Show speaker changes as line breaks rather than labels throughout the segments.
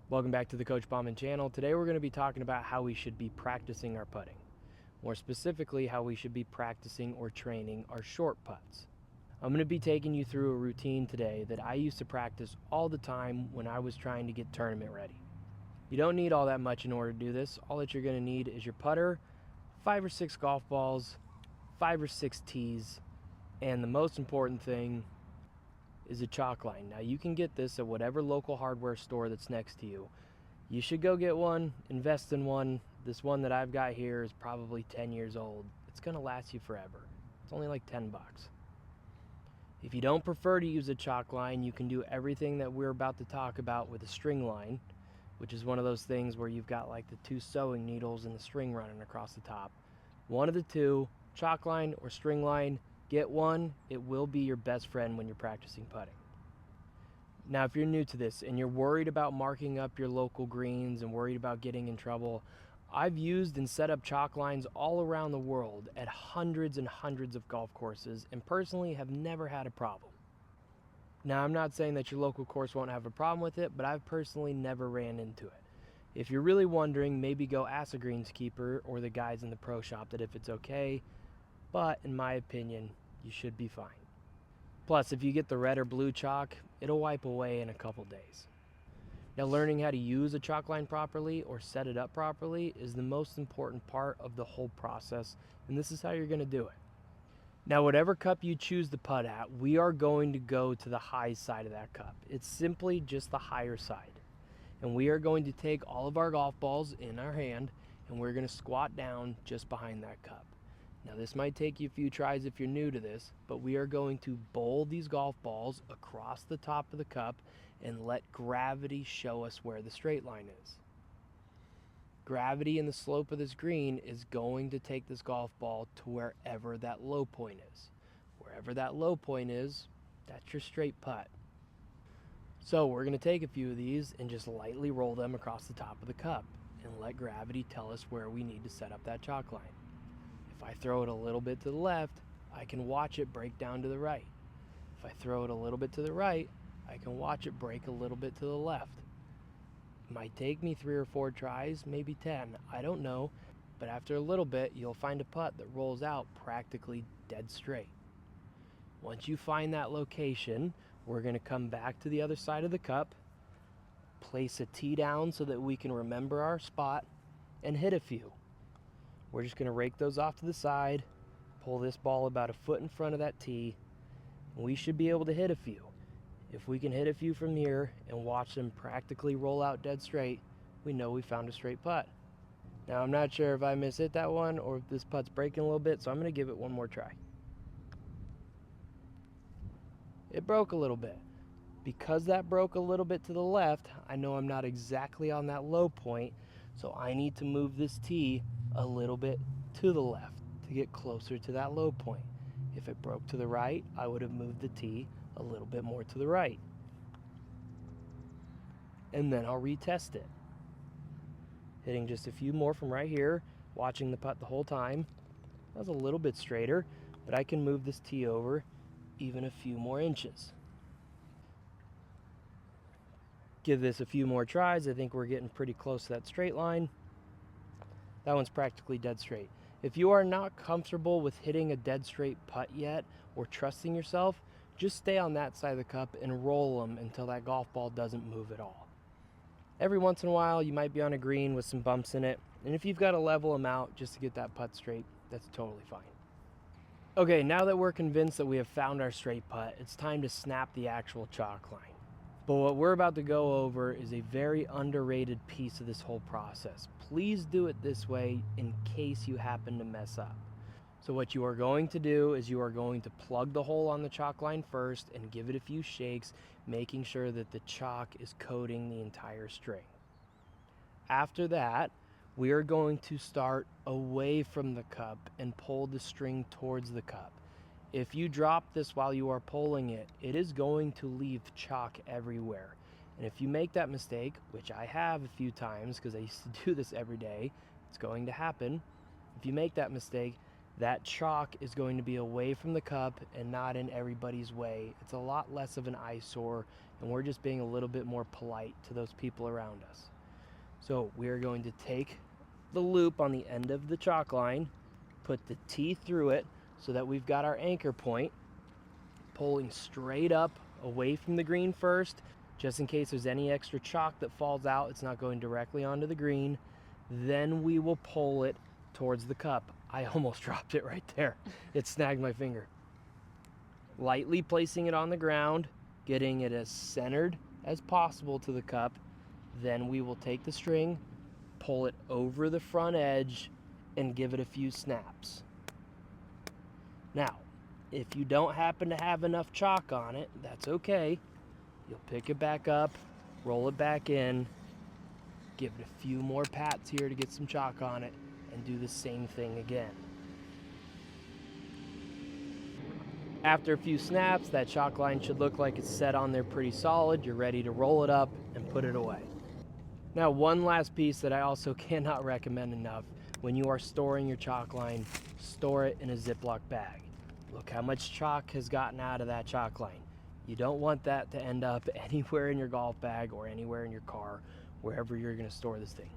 Welcome back to the Coach Bauman channel. Today we're going to be talking about how we should be practicing our putting. More specifically, how we should be practicing or training our short putts. I'm going to be taking you through a routine today that I used to practice all the time when I was trying to get tournament ready. You don't need all that much in order to do this. All that you're going to need is your putter, 5 or 6 golf balls, 5 or 6 tees, and the most important thing is a chalk line. Now you can get this at whatever local hardware store that's next to you. You should go get one, invest in one. This one that I've got here is probably 10 years old. It's gonna last you forever. It's only like 10 bucks. If you don't prefer to use a chalk line, you can do everything that we're about to talk about with a string line, which is one of those things where you've got like the 2 sewing needles and the string running across the top. One of the two, chalk line or string line, get one. It will be your best friend when you're practicing putting. Now, if you're new to this and you're worried about marking up your local greens and worried about getting in trouble, I've used and set up chalk lines all around the world at hundreds and hundreds of golf courses and personally have never had a problem. Now, I'm not saying that your local course won't have a problem with it, but I've personally never ran into it. If you're really wondering, maybe go ask a greenskeeper or the guys in the pro shop that if it's okay, but in my opinion, you should be fine. Plus, if you get the red or blue chalk, it'll wipe away in a couple days. Now, learning how to use a chalk line properly or set it up properly is the most important part of the whole process, and this is how you're going to do it. Now, whatever cup you choose to putt at, we are going to go to the high side of that cup. It's simply just the higher side. And we are going to take all of our golf balls in our hand, and we're going to squat down just behind that cup. Now, this might take you a few tries if you're new to this, but we are going to bowl these golf balls across the top of the cup and let gravity show us where the straight line is. Gravity and the slope of this green is going to take this golf ball to wherever that low point is. Wherever that low point is, that's your straight putt. So we're going to take a few of these and just lightly roll them across the top of the cup and let gravity tell us where we need to set up that chalk line. If I throw it a little bit to the left, I can watch it break down to the right. If I throw it a little bit to the right, I can watch it break a little bit to the left. It might take me 3 or 4 tries, maybe 10, I don't know, but after a little bit, you'll find a putt that rolls out practically dead straight. Once you find that location, we're going to come back to the other side of the cup, place a tee down so that we can remember our spot, and hit a few. We're just going to rake those off to the side, pull this ball about a foot in front of that tee, and we should be able to hit a few. If we can hit a few from here and watch them practically roll out dead straight, we know we found a straight putt. Now, I'm not sure if I mishit that one or if this putt's breaking a little bit, so I'm going to give it one more try. It broke a little bit. Because that broke a little bit to the left, I know I'm not exactly on that low point, so I need to move this tee a little bit to the left to get closer to that low point. If it broke to the right, I would have moved the tee a little bit more to the right. And then I'll retest it. Hitting just a few more from right here, watching the putt the whole time. That was a little bit straighter, but I can move this tee over even a few more inches. Give this a few more tries. I think we're getting pretty close to that straight line. That one's practically dead straight. If you are not comfortable with hitting a dead straight putt yet or trusting yourself, just stay on that side of the cup and roll them until that golf ball doesn't move at all. Every once in a while, you might be on a green with some bumps in it, and if you've got to level them out just to get that putt straight, that's totally fine. Okay, now that we're convinced that we have found our straight putt, it's time to snap the actual chalk line. But what we're about to go over is a very underrated piece of this whole process. Please do it this way in case you happen to mess up. So what you are going to do is you are going to plug the hole on the chalk line first and give it a few shakes, making sure that the chalk is coating the entire string. After that, we are going to start away from the cup and pull the string towards the cup. If you drop this while you are pulling it, it is going to leave chalk everywhere. And if you make that mistake, which I have a few times because I used to do this every day, it's going to happen. If you make that mistake, That chalk is going to be away from the cup and not in everybody's way. It's a lot less of an eyesore, and we're just being a little bit more polite to those people around us. So we're going to take the loop on the end of the chalk line, put the T through it so that we've got our anchor point, pulling straight up away from the green first, just in case there's any extra chalk that falls out, it's not going directly onto the green. Then we will pull it towards the cup. I almost dropped it right there. It snagged my finger. Lightly placing it on the ground, getting it as centered as possible to the cup. Then we will take the string, pull it over the front edge, and give it a few snaps. Now, if you don't happen to have enough chalk on it, that's okay. You'll pick it back up, roll it back in, give it a few more pats here to get some chalk on it, and do the same thing again. After a few snaps, that chalk line should look like it's set on there pretty solid. You're ready to roll it up and put it away. Now, one last piece that I also cannot recommend enough: when you are storing your chalk line, store it in a Ziploc bag. Look how much chalk has gotten out of that chalk line. You don't want that to end up anywhere in your golf bag or anywhere in your car, wherever you're going to store this thing.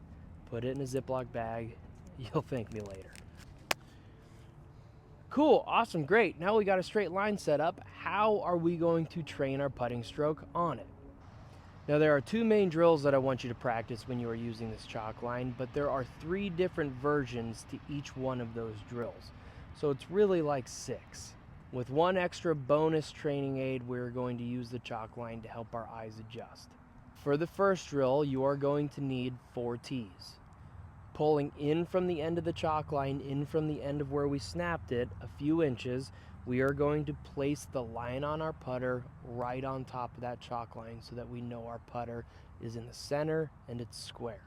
Put it in a Ziploc bag. You'll thank me later. Cool, awesome, great. Now we got a straight line set up. How are we going to train our putting stroke on it? Now, there are two main drills that I want you to practice when you are using this chalk line, but there are 3 different versions to each one of those drills. So it's really like 6. With one extra bonus training aid, we're going to use the chalk line to help our eyes adjust. For the first drill, you are going to need 4 tees. Pulling in from the end of the chalk line, in from the end of where we snapped it, a few inches, we are going to place the line on our putter right on top of that chalk line so that we know our putter is in the center and it's square.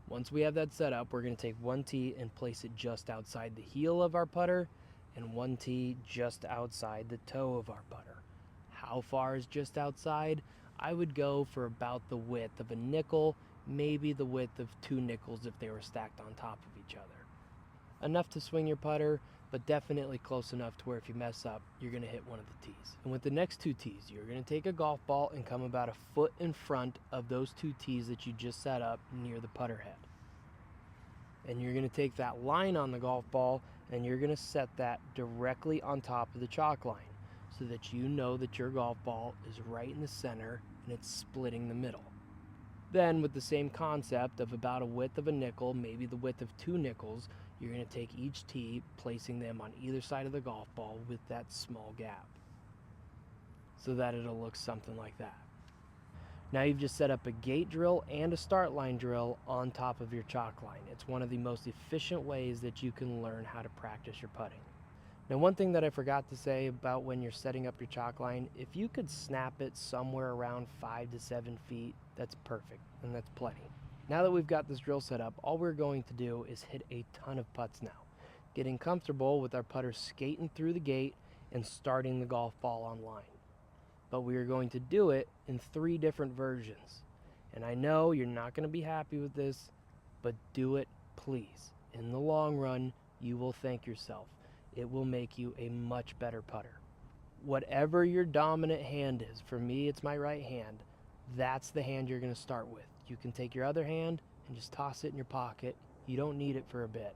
Once we have that set up, we're going to take 1 tee and place it just outside the heel of our putter, and 1 tee just outside the toe of our putter. How far is just outside? I would go for about the width of a nickel, maybe the width of 2 nickels if they were stacked on top of each other. Enough to swing your putter, but definitely close enough to where if you mess up, you're going to hit one of the tees. And with the next 2 tees, you're going to take a golf ball and come about a foot in front of those 2 tees that you just set up near the putter head. And you're going to take that line on the golf ball and you're going to set that directly on top of the chalk line so that you know that your golf ball is right in the center and it's splitting the middle. Then, with the same concept of about a width of a nickel, maybe the width of 2 nickels, you're going to take each tee, placing them on either side of the golf ball with that small gap so that it'll look something like that. Now you've just set up a gate drill and a start line drill on top of your chalk line. It's one of the most efficient ways that you can learn how to practice your putting. Now, one thing that I forgot to say about when you're setting up your chalk line, if you could snap it somewhere around 5 to 7 feet, that's perfect, and that's plenty. Now that we've got this drill set up, all we're going to do is hit a ton of putts now, getting comfortable with our putter skating through the gate and starting the golf ball on line. But we are going to do it in 3 different versions. And I know you're not going to be happy with this, but do it, please. In the long run, you will thank yourself. It will make you a much better putter. Whatever your dominant hand is, for me it's my right hand, that's the hand you're going to start with. You can take your other hand and just toss it in your pocket. You don't need it for a bit.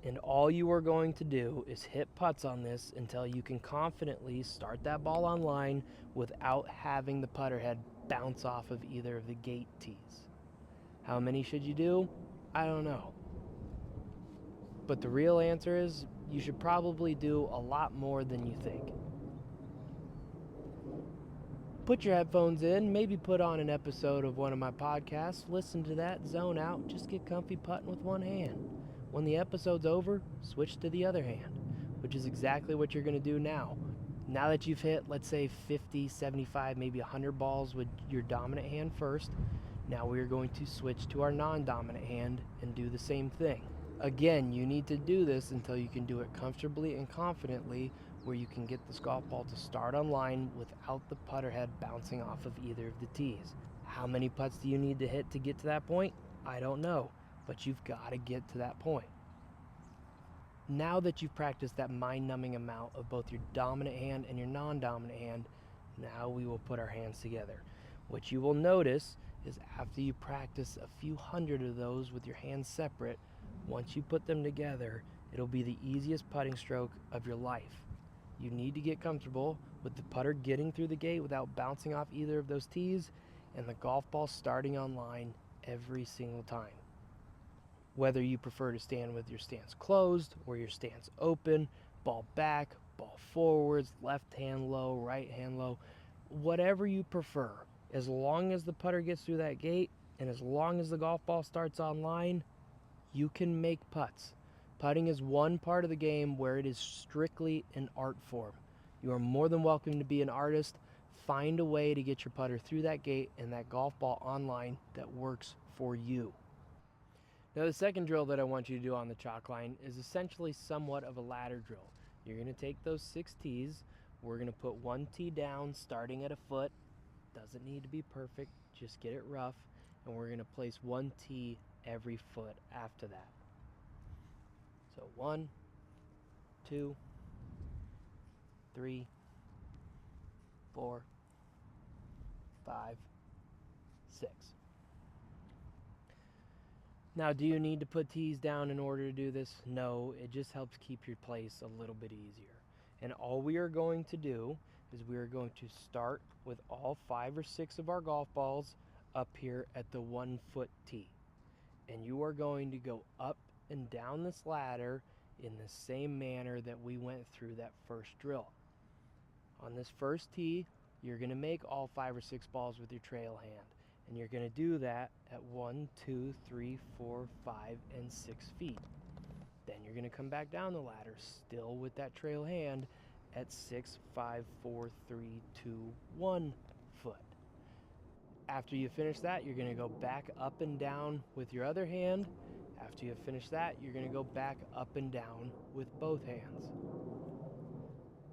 And all you are going to do is hit putts on this until you can confidently start that ball on line without having the putter head bounce off of either of the gate tees. How many should you do? I don't know. But the real answer is you should probably do a lot more than you think. Put your headphones in, maybe put on an episode of one of my podcasts, listen to that, zone out, just get comfy putting with one hand. When the episode's over, switch to the other hand, which is exactly what you're going to do now. Now that you've hit, let's say 50, 75, maybe 100 balls with your dominant hand first, now we are going to switch to our non-dominant hand and do the same thing. Again, you need to do this until you can do it comfortably and confidently where you can get this golf ball to start on line without the putter head bouncing off of either of the tees. How many putts do you need to hit to get to that point? I don't know, but you've got to get to that point. Now that you've practiced that mind-numbing amount of both your dominant hand and your non-dominant hand, now we will put our hands together. What you will notice is after you practice a few hundred of those with your hands separate, once you put them together, it'll be the easiest putting stroke of your life. You need to get comfortable with the putter getting through the gate without bouncing off either of those tees, and the golf ball starting on line every single time. Whether you prefer to stand with your stance closed or your stance open, ball back, ball forwards, left hand low, right hand low, whatever you prefer, as long as the putter gets through that gate and as long as the golf ball starts on line, you can make putts. Putting is one part of the game where it is strictly an art form. You are more than welcome to be an artist. Find a way to get your putter through that gate and that golf ball online that works for you. Now the second drill that I want you to do on the chalk line is essentially somewhat of a ladder drill. You're going to take those 6 tees. We're going to put 1 tee down starting at a foot. Doesn't need to be perfect, just get it rough. And we're going to place 1 tee every foot after that. So 1, 2, 3, 4, 5, 6. Now, do you need to put tees down in order to do this? No, it just helps keep your place a little bit easier. And all we are going to do is we are going to start with all 5 or 6 of our golf balls up here at the 1 foot tee. And you are going to go up and down this ladder in the same manner that we went through that first drill. On this first tee, you're going to make all 5 or 6 balls with your trail hand. And you're going to do that at 1, 2, 3, 4, 5, and 6 feet. Then you're going to come back down the ladder, still with that trail hand, at 6, 5, 4, 3, 2, 1 foot. After you finish that, you're going to go back up and down with your other hand. After you finish that, you're going to go back up and down with both hands.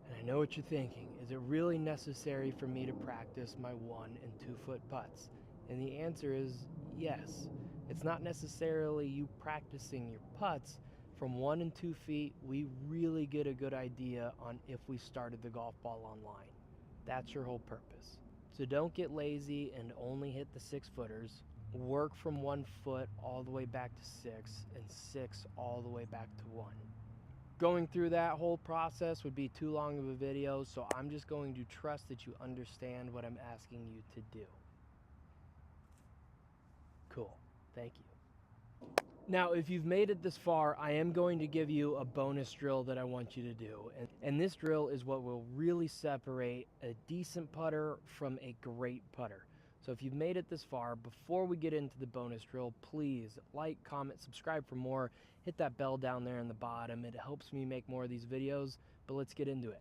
And I know what you're thinking. Is it really necessary for me to practice my 1 and 2 foot putts? And the answer is yes. It's not necessarily you practicing your putts. From 1 and 2 feet, we really get a good idea on if we started the golf ball on line. That's your whole purpose. So don't get lazy and only hit the 6 footers. Work from 1 foot all the way back to 6 and 6 all the way back to 1. Going through that whole process would be too long of a video, so I'm just going to trust that you understand what I'm asking you to do. Cool. Thank you. Now, if you've made it this far, I am going to give you a bonus drill that I want you to do. And this drill is what will really separate a decent putter from a great putter. So if you've made it this far, before we get into the bonus drill, please like, comment, subscribe for more. Hit that bell down there in the bottom. It helps me make more of these videos, but let's get into it.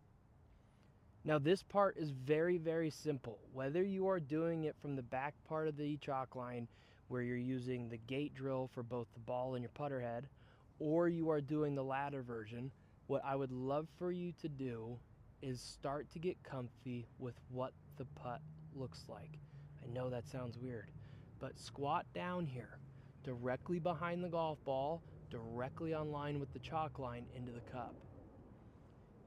Now this part is very, very simple. Whether you are doing it from the back part of the chalk line, where you're using the gate drill for both the ball and your putter head, or you are doing the ladder version, what I would love for you to do is start to get comfy with what the putt looks like. I know that sounds weird, but squat down here, directly behind the golf ball, directly on line with the chalk line into the cup.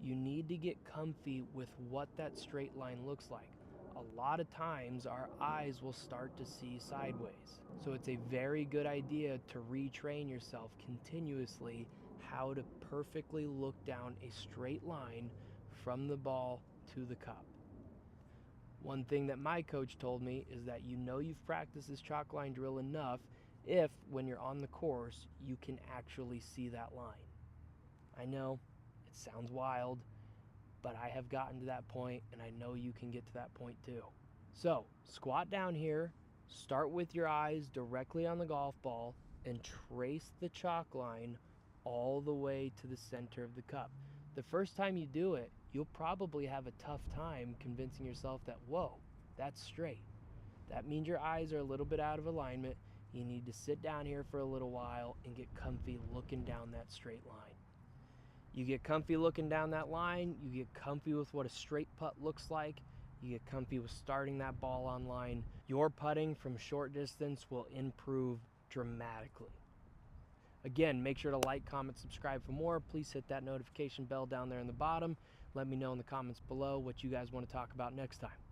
You need to get comfy with what that straight line looks like. A lot of times our eyes will start to see sideways. So it's a very good idea to retrain yourself continuously how to perfectly look down a straight line from the ball to the cup. One thing that my coach told me is that you know you've practiced this chalk line drill enough if, when you're on the course, you can actually see that line. I know it sounds wild, but I have gotten to that point, and I know you can get to that point too. So, squat down here, start with your eyes directly on the golf ball, and trace the chalk line all the way to the center of the cup. The first time you do it, you'll probably have a tough time convincing yourself that, whoa, that's straight. That means your eyes are a little bit out of alignment. You need to sit down here for a little while and get comfy looking down that straight line. You get comfy looking down that line, you get comfy with what a straight putt looks like, you get comfy with starting that ball on line, your putting from short distance will improve dramatically. Again, make sure to like, comment, subscribe for more. Please hit that notification bell down there in the bottom. Let me know in the comments below what you guys want to talk about next time.